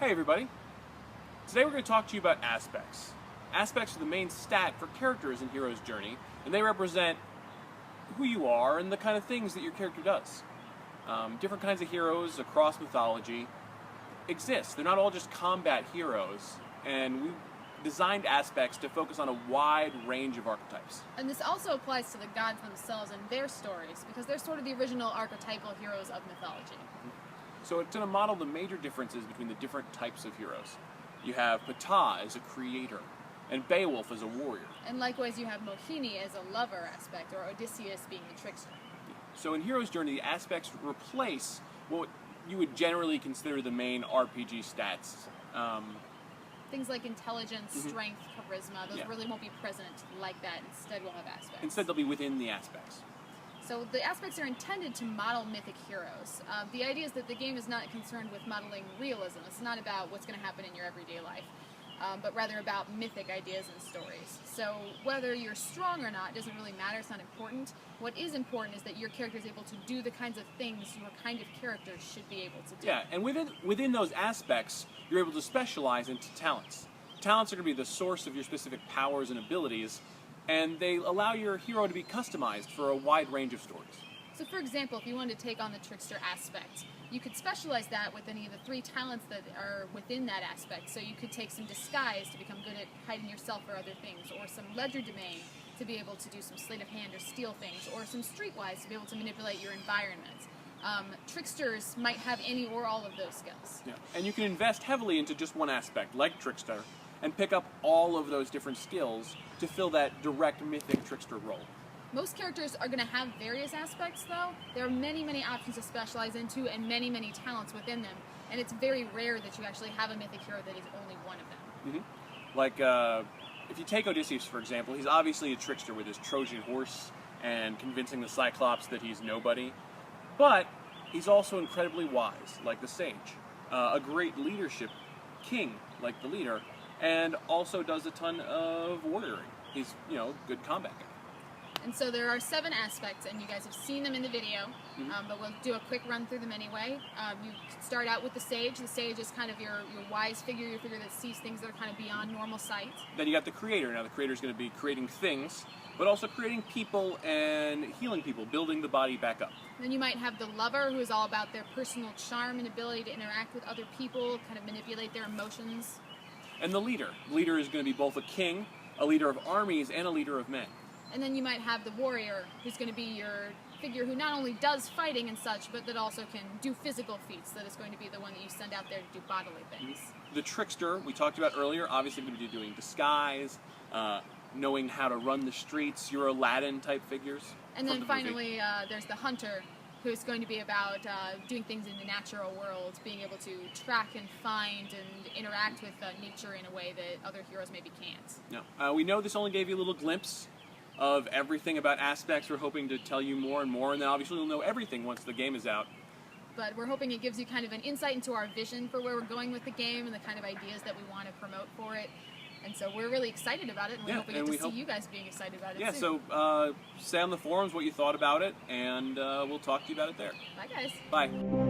Hey everybody! Today we're going to talk to you about aspects. Aspects are the main stat for characters in Hero's Journey, and they represent who you are and the kind of things that your character does. Different kinds of heroes across mythology exist. They're not all just combat heroes, and we designed aspects to focus on a wide range of archetypes. And this also applies to the gods themselves and their stories, because they're sort of the original archetypal heroes of mythology. So it's going to model the major differences between the different types of heroes. You have Ptah as a creator, and Beowulf as a warrior. And likewise you have Mohini as a lover aspect, or Odysseus being the trickster. So in Hero's Journey, the aspects replace what you would generally consider the main RPG stats. Things like intelligence, strength, charisma, those really won't be present like that. Instead we'll have aspects. Instead they'll be within the aspects. So the aspects are intended to model mythic heroes. The idea is that the game is not concerned with modeling realism. It's not about what's going to happen in your everyday life, but rather about mythic ideas and stories. So whether you're strong or not doesn't really matter. It's not important. What is important is that your character is able to do the kinds of things your kind of character should be able to do. Yeah, and within those aspects, you're able to specialize into talents. Talents are going to be the source of your specific powers and abilities, and they allow your hero to be customized for a wide range of stories. So for example, if you wanted to take on the trickster aspect, you could specialize that with any of the 3 talents that are within that aspect. So you could take some disguise to become good at hiding yourself or other things, or some legerdemain to be able to do some sleight of hand or steal things, or some streetwise to be able to manipulate your environment. Tricksters might have any or all of those skills. Yeah. And you can invest heavily into just one aspect, like trickster, and pick up all of those different skills to fill that direct mythic trickster role. Most characters are going to have various aspects, though. There are many, many options to specialize into and many, many talents within them. And it's very rare that you actually have a mythic hero that is only one of them. Like, if you take Odysseus, for example, he's obviously a trickster with his Trojan horse and convincing the Cyclops that he's nobody. But he's also incredibly wise, like the sage. A great leadership king, like the leader, and also does a ton of warrioring. He's, good combat guy. And so there are 7 aspects, and you guys have seen them in the video, but we'll do a quick run through them anyway. You start out with the sage. The sage is kind of your wise figure, your figure that sees things that are kind of beyond normal sight. Then you got the creator. Now the creator is going to be creating things, but also creating people and healing people, building the body back up. Then you might have the lover, who is all about their personal charm and ability to interact with other people, kind of manipulate their emotions. And the leader. The leader is going to be both a king, a leader of armies, and a leader of men. And then you might have the warrior, who's going to be your figure who not only does fighting and such, but that also can do physical feats. That is going to be the one that you send out there to do bodily things. The trickster, we talked about earlier, obviously going to be doing disguise, knowing how to run the streets, your Aladdin type figures. And then finally, there's the hunter, who's going to be about doing things in the natural world, being able to track and find and interact with nature in a way that other heroes maybe can't. No. We know this only gave you a little glimpse of everything about aspects. We're hoping to tell you more and more, and then obviously you'll know everything once the game is out. But we're hoping it gives you kind of an insight into our vision for where we're going with the game and the kind of ideas that we want to promote for it. And so we're really excited about it, and we're hoping to see you guys being excited about it soon. So say on the forums what you thought about it, and we'll talk to you about it there. Bye, guys. Bye.